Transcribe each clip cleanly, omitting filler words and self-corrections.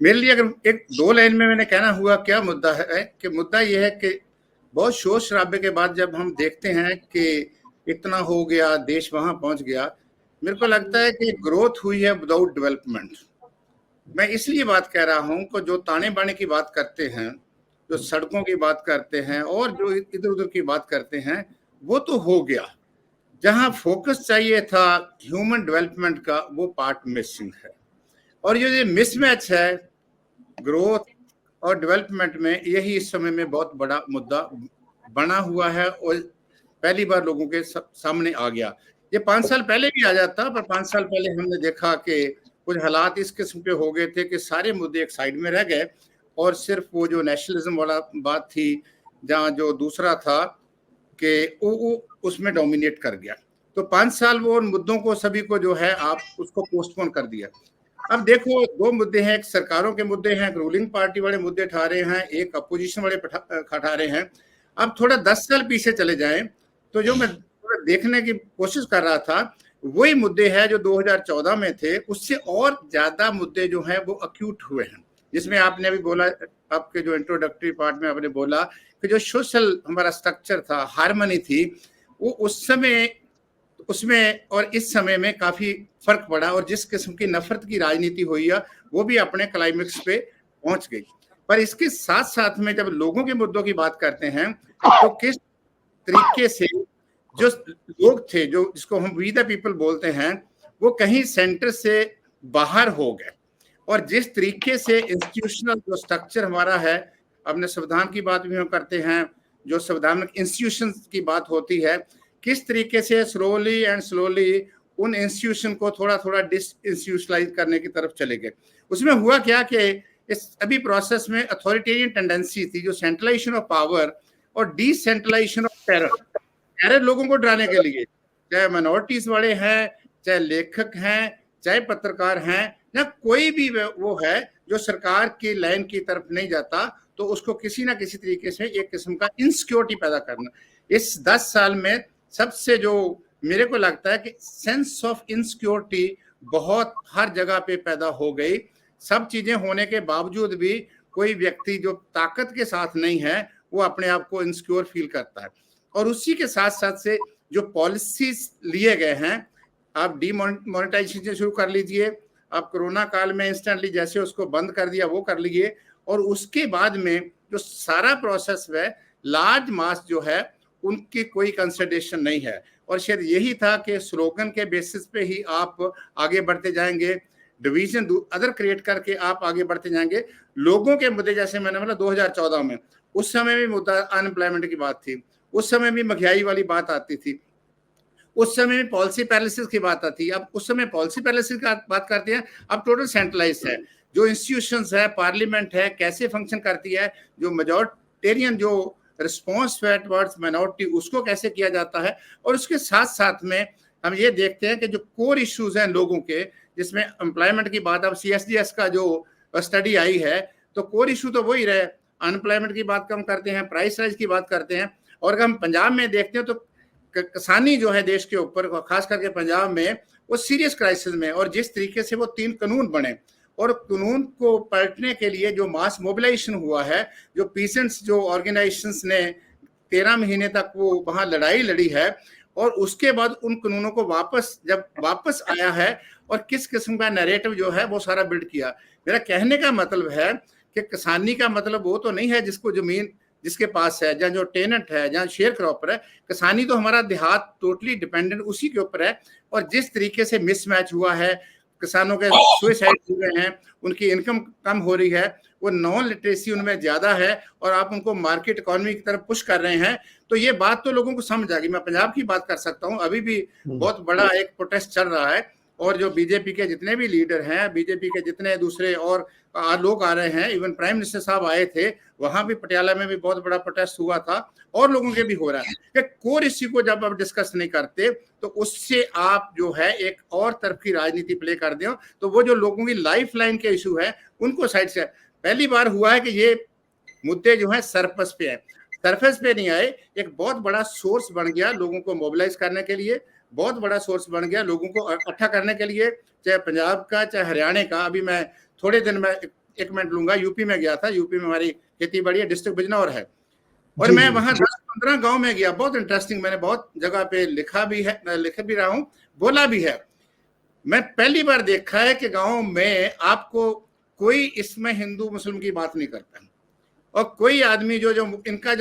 मेरे लिए अगर एक दो लाइन में मैंने कहना हुआ क्या मुद्दा है कि मुद्दा यह है कि बहुत शोर शराबे के बाद जब हम देखते हैं कि इतना हो गया, देश वहां पहुंच गया, मेरे को लगता है कि ग्रोथ हुई है विदाउट डेवलपमेंट। मैं इसलिए बात कह रहा हूं कि जो ताने बाने की बात करते हैं, जो सड़कों की बात करते हैं और जो इधर उधर की बात करते हैं, वो तो हो गया। जहां फोकस चाहिए था ह्यूमन डेवलपमेंट का, वो पार्ट मिसिंग है। और ये मिसमैच है ग्रोथ और डेवलपमेंट में, यही इस समय में बहुत बड़ा मुद्दा बना हुआ है और पहली बार लोगों के सामने आ गया। ये 5 साल पहले भी आ जाता, पर 5 साल पहले हमने देखा कि कुछ हालात इस किस्म के हो गए थे कि सारे मुद्दे एक साइड में रह गए और सिर्फ वो जो नेशनलिज्म वाला बात थी, जहाँ जो दूसरा था कि वो उसमें डोमिनेट कर गया। तो 5 साल वो उन मुद्दों को सभी को जो है आप उसको पोस्टपोन कर दिया। अब देखो, दो मुद्दे हैं, एक सरकारों के मुद्दे हैं, रूलिंग पार्टी वाले मुद्दे उठा रहे हैं, एक अपोजिशन वाले उठा रहे हैं। अब थोड़ा 10 साल पीछे चले जाएं तो जो मैं देखने की कोशिश कर रहा था, वही मुद्दे हैं जो 2014 में थे, उससे और ज्यादा मुद्दे जो हैं वो अक्यूट हुए हैं। जिसमें आपने अभी बोला, आपके जो इंट्रोडक्टरी पार्ट में आपने बोला कि जो सोशल हमारा स्ट्रक्चर था, हार्मनी थी, वो उस समय उसमें और इस समय में काफी फर्क पड़ा और जिस किस्म की नफरत की राजनीति हुई है वो भी अपने क्लाइमेक्स पे पहुंच गई। पर इसके साथ साथ में जब लोगों के मुद्दों की बात करते हैं तो किस तरीके से जो लोग थे, जो जिसको हम वी द पीपल बोलते हैं, वो कहीं सेंटर से बाहर हो गए। और जिस तरीके से इंस्टीट्यूशनल जो स्ट्रक्चर हमारा है, अपने संविधान की बात भी हम करते हैं, जो संवैधानिक इंस्टीट्यूशन की बात होती है, किस तरीके से स्लोली एंड स्लोली उन इंस्टीट्यूशन को थोड़ा थोड़ा डिस इंस्टीट्यूशनलाइज करने की तरफ चले गए। उसमें हुआ क्या कि इस अभी प्रोसेस में अथॉरिटेरियन टेंडेंसी थी, जो सेंट्रलाइजेशन ऑफ पावर और डिसेंट्रलाइजेशन ऑफ टेरर। टेरर लोगों को डराने के लिए, चाहे माइनॉरिटीज वाले हैं, चाहे लेखक हैं, चाहे पत्रकार हैं, या कोई भी वो है जो सरकार की लाइन की तरफ नहीं जाता, तो उसको किसी ना किसी तरीके से एक किस्म का इनसिक्योरिटी पैदा करना। इस 10 साल में सबसे जो मेरे को लगता है कि सेंस ऑफ इनसिक्योरिटी बहुत हर जगह पे पैदा हो गई। सब चीजें होने के बावजूद भी कोई व्यक्ति जो ताकत के साथ नहीं है, वो अपने आप को इनसिक्योर फील करता है। और उसी के साथ साथ से जो पॉलिसीज लिए गए हैं, आप डीमोनेटाइजेशन शुरू कर लीजिए, आप कोरोना काल में इंस्टेंटली जैसे उसको बंद कर दिया वो कर लीजिए, और उसके बाद में जो सारा प्रोसेस है, लार्ज मास जो है उनकी कोई कंसिडरेशन नहीं है। और शायद यही था कि स्लोगन के बेसिस पे ही आप आगे बढ़ते जाएंगे, डिवीजन अदर क्रिएट करके आप आगे बढ़ते जाएंगे। लोगों के मुद्दे, जैसे मैंने बोला 2014 में, उस समय भी मुद्दा अनएम्प्लॉयमेंट की बात थी, उस समय भी महंगाई वाली बात आती थी, उस समय में पॉलिसी पैरालिसिस की बात आती है। अब उस समय पॉलिसी पैरालिसिस की बात करते हैं, अब टोटल सेंट्रलाइज है। जो इंस्टीट्यूशंस है, पार्लियामेंट है, कैसे फंक्शन करती है, जो मेजॉरिटेरियन जो रिस्पॉन्स है टुवर्ड्स माइनॉरिटी, उसको कैसे किया जाता है। और उसके साथ साथ में हम ये देखते हैं कि जो कोर इश्यूज हैं लोगों के, जिसमें एम्प्लॉयमेंट की बात, अब CSDS का जो स्टडी आई है, तो कोर इशू तो वही रहे, अनएम्प्लॉयमेंट की बात कम करते हैं, प्राइस राइज की बात करते हैं। और अगर हम पंजाब में देखते हैं तो किसानी जो है देश के ऊपर, खास करके पंजाब में, वो सीरियस क्राइसिस में, और जिस तरीके से वो 3 कानून बने और कानून को पलटने के लिए जो मास मोबिलाइजेशन हुआ है, जो पीसेंट्स जो ऑर्गेनाइजेशंस ने 13 महीने तक वो वहां लड़ाई लड़ी है, और उसके बाद उन कानूनों को जब वापस आया है और किस किस्म का नैरेटिव जो है वो सारा बिल्ड किया। मेरा कहने का मतलब है कि किसानी का मतलब वो तो नहीं है जिसको जमीन जिसके पास है, जहाँ जो टेनेंट है, जहाँ शेयर क्रॉपर है। किसानी तो हमारा देहात टोटली डिपेंडेंट उसी के ऊपर है। और जिस तरीके से मिसमैच हुआ है, किसानों के सुसाइड हुए हैं, उनकी इनकम कम हो रही है, वो नॉन लिटरेसी उनमें ज्यादा है, और आप उनको मार्केट इकोनॉमी की तरफ पुश कर रहे हैं, तो ये बात तो लोगों को समझ आ गई। मैं पंजाब की बात कर सकता हूँ, अभी भी बहुत बड़ा एक प्रोटेस्ट चल रहा है, और जो बीजेपी के जितने भी लीडर हैं, बीजेपी के जितने दूसरे और लोग आ रहे हैं, इवन प्राइम मिनिस्टर साहब आए थे, वहां भी पटियाला में भी बहुत बड़ा प्रोटेस्ट हुआ था, और लोगों के भी हो रहा है कि कोर इश्यू को जब आप डिस्कस नहीं करते तो उससे आप जो है एक और तरफ की राजनीति प्ले कर दो, तो वो जो लोगों की लाइफ लाइन के इशू है उनको साइड से। पहली बार हुआ है कि ये मुद्दे जो है सरफेस पे है, सरफेस पे नहीं आए, एक बहुत बड़ा सोर्स बन गया लोगों को मोबिलाइज करने के लिए, बहुत बड़ा सोर्स बन गया लोगों को इकट्ठा करने के लिए, चाहे पंजाब का चाहे हरियाणा का। अभी मैं थोड़े दिन में एक मिनट लूंगा, यूपी में गया था, यूपी में हमारी खेती बाड़ी है, डिस्ट्रिक्ट बिजनौर है, और जी, मैं वहां 10-15 गांव में गया, बहुत इंटरेस्टिंग, मैंने बहुत जगह पे लिखा भी है, लिख भी रहा हूं, बोला भी है। मैं पहली बार देखा है कि गांव में आपको कोई इसमें हिंदू मुस्लिम की बात नहीं करता, और कोई आदमी जो जो इनका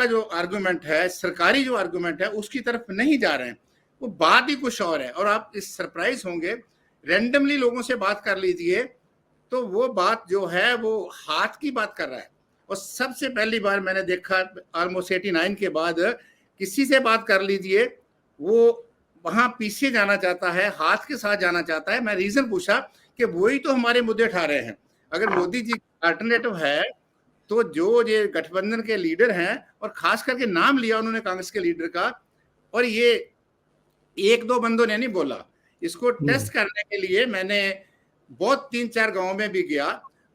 जो आर्गुमेंट है, सरकारी जो आर्गुमेंट है, उसकी तरफ नहीं जा रहे हैं, वो बात ही कुछ और है। और आप इस सरप्राइज होंगे, रैंडमली लोगों से बात कर लीजिए तो वो बात जो है वो हाथ की बात कर रहा है। और सबसे पहली बार मैंने देखा ऑलमोस्ट 89 के बाद, किसी से बात कर लीजिए वो वहां पीछे जाना चाहता है, हाथ के साथ जाना चाहता है। मैं रीजन पूछा कि वही तो हमारे मुद्दे उठा रहे हैं, अगर मोदी जी अल्टरनेटिव है तो जो ये गठबंधन के लीडर हैं, और खास करके नाम लिया उन्होंने कांग्रेस के लीडर का, और ये एक दो बंदों ने नहीं बोला, इसको टेस्ट करने के लिए मैंने बहुत 3-4 गांव में भी गया,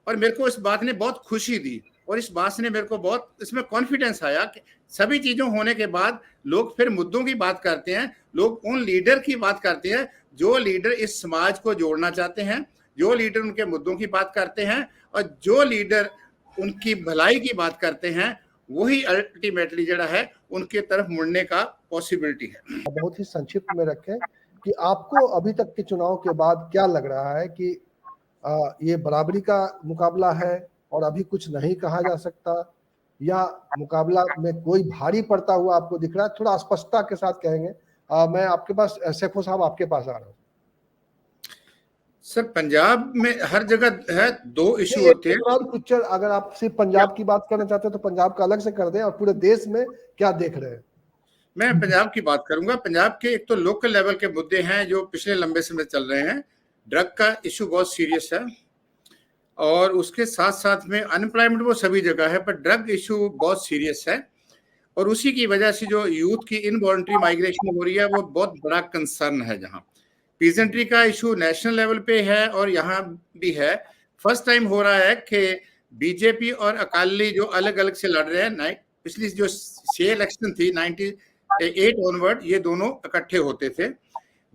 और मेरे को इस बात ने बहुत खुशी दी, और इस बात ने मेरे को बहुत इसमें कॉन्फिडेंस आया कि सभी चीजों होने के बाद लोग फिर मुद्दों की बात करते हैं, लोग उन लीडर की बात करते हैं जो लीडर इस समाज को जोड़ना चाहते हैं, जो लीडर उनके मुद्दों की बात करते हैं, और जो लीडर उनकी भलाई की बात करते हैं, वही अल्टीमेटली जड़ा है उनके तरफ मुड़ने का पॉसिबिलिटी है। बहुत ही संक्षिप्त में रखें कि आपको अभी तक के चुनाव के बाद क्या लग रहा है कि ये बराबरी का मुकाबला है और अभी कुछ नहीं कहा जा सकता, या मुकाबला में कोई भारी पड़ता हुआ आपको दिख रहा है? थोड़ा स्पष्टता के साथ कहेंगे। मैं आपके पास, सैफो साहब आपके पास आ रहा हूँ। सर पंजाब में हर जगह है, दो इशू होते हैं। पिक्चर अगर आप सिर्फ पंजाब की बात करना चाहते हैं तो पंजाब का अलग से कर दें, और पूरे देश में क्या देख रहे हैं? मैं पंजाब की बात करूंगा। पंजाब के एक तो लोकल लेवल के मुद्दे हैं जो पिछले लंबे समय चल रहे हैं। ड्रग का इशू बहुत सीरियस है, और उसके साथ साथ में अनएम्प्लॉयमेंट वो सभी जगह है, पर ड्रग इशू बहुत सीरियस है, और उसी की वजह से जो यूथ की इनवॉलंटरी माइग्रेशन हो रही है वो बहुत बड़ा कंसर्न है। जहाँ पीजेंट्री का इशू नेशनल लेवल पे है और यहाँ भी है। फर्स्ट टाइम हो रहा है कि बीजेपी और अकाली जो अलग अलग से लड़ रहे हैं, पिछली जो 6 इलेक्शन थी 98 ऑनवर्ड, ये दोनों इकट्ठे होते थे।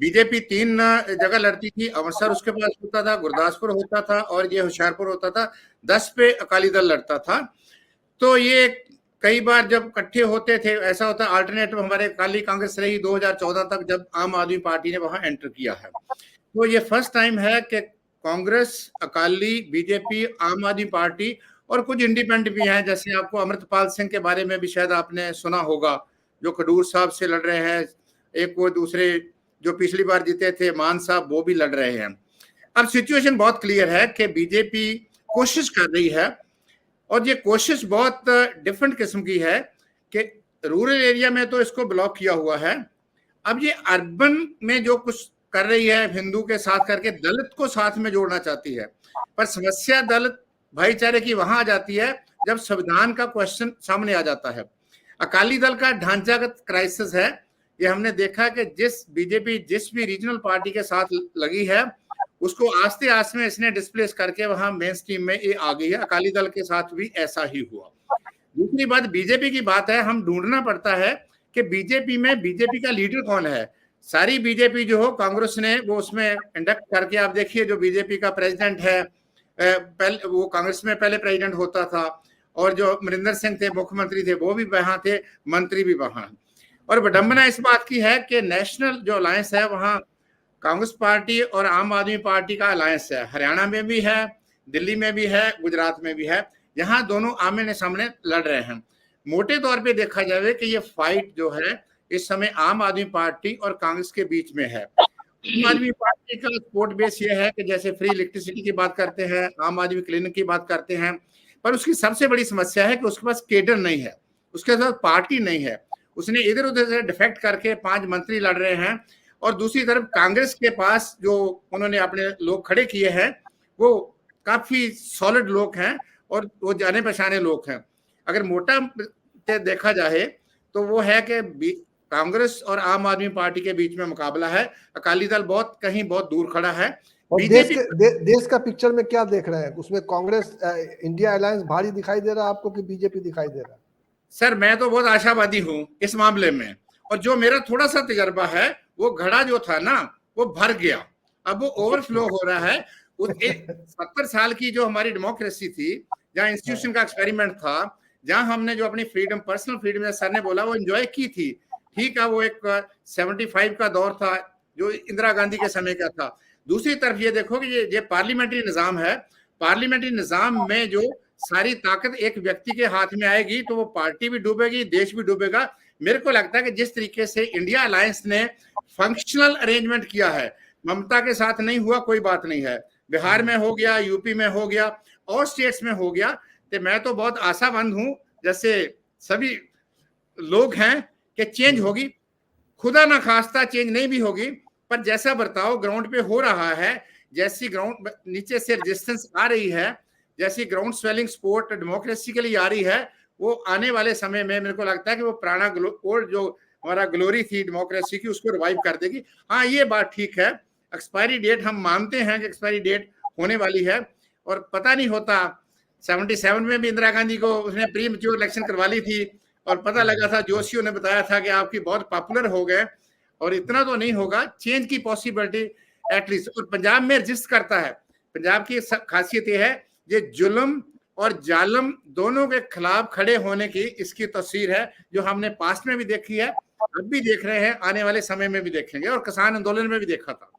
बीजेपी 3 जगह लड़ती थी, अमृतसर उसके पास होता था, गुरदासपुर होता था, और ये होशियारपुर होता था। 10 पे अकाली दल लड़ता था। तो ये कई बार जब इकट्ठे होते थे, ऐसा होता अल्टरनेटिव हमारे अकाली कांग्रेस रही 2014 तक, जब आम आदमी पार्टी ने वहां एंटर किया है। तो ये फर्स्ट टाइम है कि कांग्रेस, अकाली, बीजेपी, आम आदमी पार्टी और कुछ इंडिपेंडेंट भी हैं, जैसे आपको अमृतपाल सिंह के बारे में भी शायद आपने सुना होगा, जो खडूर साहब से लड़ रहे हैं। एक वो दूसरे जो पिछली बार जीते थे मान साहब, वो भी लड़ रहे हैं। अब सिचुएशन बहुत क्लियर है कि बीजेपी कोशिश कर रही है, और ये कोशिश बहुत डिफरेंट किस्म की है कि रूरल एरिया में तो इसको ब्लॉक किया हुआ है। अब ये अर्बन में जो कुछ कर रही है, हिंदू के साथ करके दलित को साथ में जोड़ना चाहती है, पर समस्या दलित भाईचारे की वहां आ जाती है जब संविधान का क्वेश्चन सामने आ जाता है। अकाली दल का ढांचागत क्राइसिस है। ये हमने देखा कि बीजेपी जिस भी रीजनल पार्टी के साथ लगी है, उसको आस्ते आस्ते में इसने डिस्प्लेस करके वहां मेन स्ट्रीम में ये आ गई है। अकाली दल के साथ भी ऐसा ही हुआ। दूसरी बात बीजेपी की बात है, हम ढूंढना पड़ता है कि बीजेपी में बीजेपी का लीडर कौन है। सारी बीजेपी जो हो, कांग्रेस ने वो उसमें इंडक्ट करके, आप देखिए जो बीजेपी का प्रेसिडेंट है, पहले वो कांग्रेस में पहले प्रेसिडेंट होता था, और जो अमरिंदर सिंह थे मुख्यमंत्री थे, वो भी वहां थे, मंत्री भी वहां। और विडंबना इस बात की है कि नेशनल जो अलायंस है वहां कांग्रेस पार्टी और आम आदमी पार्टी का अलायंस है। हरियाणा में भी है, दिल्ली में भी है, गुजरात में भी है। यहाँ दोनों आमने सामने लड़ रहे हैं। मोटे तौर पे देखा जाए कि ये फाइट जो है इस समय आम आदमी पार्टी और कांग्रेस के बीच में है। आम आदमी पार्टी का सपोर्ट बेस ये है कि जैसे फ्री इलेक्ट्रिसिटी की बात करते हैं, आम आदमी क्लिनिक की बात करते हैं, पर उसकी सबसे बड़ी समस्या है कि उसके पास केडर नहीं है, उसके पास पार्टी नहीं है। उसने इधर उधर से डिफेक्ट करके 5 मंत्री लड़ रहे हैं, और दूसरी तरफ कांग्रेस के पास जो उन्होंने अपने लोग खड़े किए हैं वो काफी सॉलिड लोग हैं और वो जाने पहचाने लोग हैं। अगर मोटा देखा जाए तो वो है कि कांग्रेस और आम आदमी पार्टी के बीच में मुकाबला है। अकाली दल बहुत दूर खड़ा है। देश का पिक्चर में क्या देख रहे हैं? उसमें कांग्रेस इंडिया अलायंस भारी दिखाई दे रहा है आपको कि बीजेपी दिखाई दे रहा है? सर मैं तो बहुत आशावादी हूं इस मामले में, और जो मेरा थोड़ा सा तजर्बा है, वो घड़ा जो था ना वो भर गया, अब वो ओवरफ्लो हो रहा है। उस 70 साल की जो हमारी डेमोक्रेसी थी, जहाँ इंस्टीट्यूशन का एक्सपेरिमेंट था, जहाँ हमने जो अपनी फ्रीडम, पर्सनल फ्रीडम, सर ने बोला, वो एंजॉय की थी। ठीक है, वो एक 75 का दौर था जो इंदिरा गांधी के समय का था। दूसरी तरफ ये देखो कि ये पार्लियामेंट्री निजाम है। पार्लियामेंट्री निजाम में जो सारी ताकत एक व्यक्ति के हाथ में आएगी तो वो पार्टी भी डूबेगी, देश भी डूबेगा। मेरे को लगता है कि जिस तरीके से इंडिया अलायंस ने फंक्शनल अरेंजमेंट किया है, ममता के साथ नहीं हुआ कोई बात नहीं है, बिहार में हो गया, यूपी में हो गया और स्टेट्स में हो गया, तो मैं तो बहुत आशावान हूं, जैसे सभी लोग हैं, कि चेंज होगी। खुदा ना खास्ता चेंज नहीं भी होगी, पर जैसा बर्ताव ग्राउंड पे हो रहा है, जैसी ग्राउंड नीचे से रेजिस्टेंस आ रही है, जैसी ग्राउंड स्वेलिंग सपोर्ट डेमोक्रेसी के लिए आ रही है, वो आने वाले समय में मेरे को लगता है कि वो पुराना और जो हमारा ग्लोरी थी डेमोक्रेसी की, उसको रिवाइव कर देगी। हाँ, ये बात ठीक है, एक्सपायरी डेट हम मानते हैं कि एक्सपायरी डेट होने वाली है, और पता नहीं होता 77 में भी इंदिरा गांधी को उसने प्री मैच्योर इलेक्शन करवा ली थी, और पता लगा था, जोशियों ने बताया था कि आपकी बहुत पॉपुलर हो गए, और इतना तो नहीं होगा, चेंज की पॉसिबिलिटी एटलीस्ट। और पंजाब में रजिस्ट करता है। पंजाब की खासियत यह है, ये जुल्म और जालम दोनों के खिलाफ खड़े होने की इसकी तस्वीर है, जो हमने पास्ट में भी देखी है, अब भी देख रहे हैं, आने वाले समय में भी देखेंगे, और किसान आंदोलन में भी देखा था।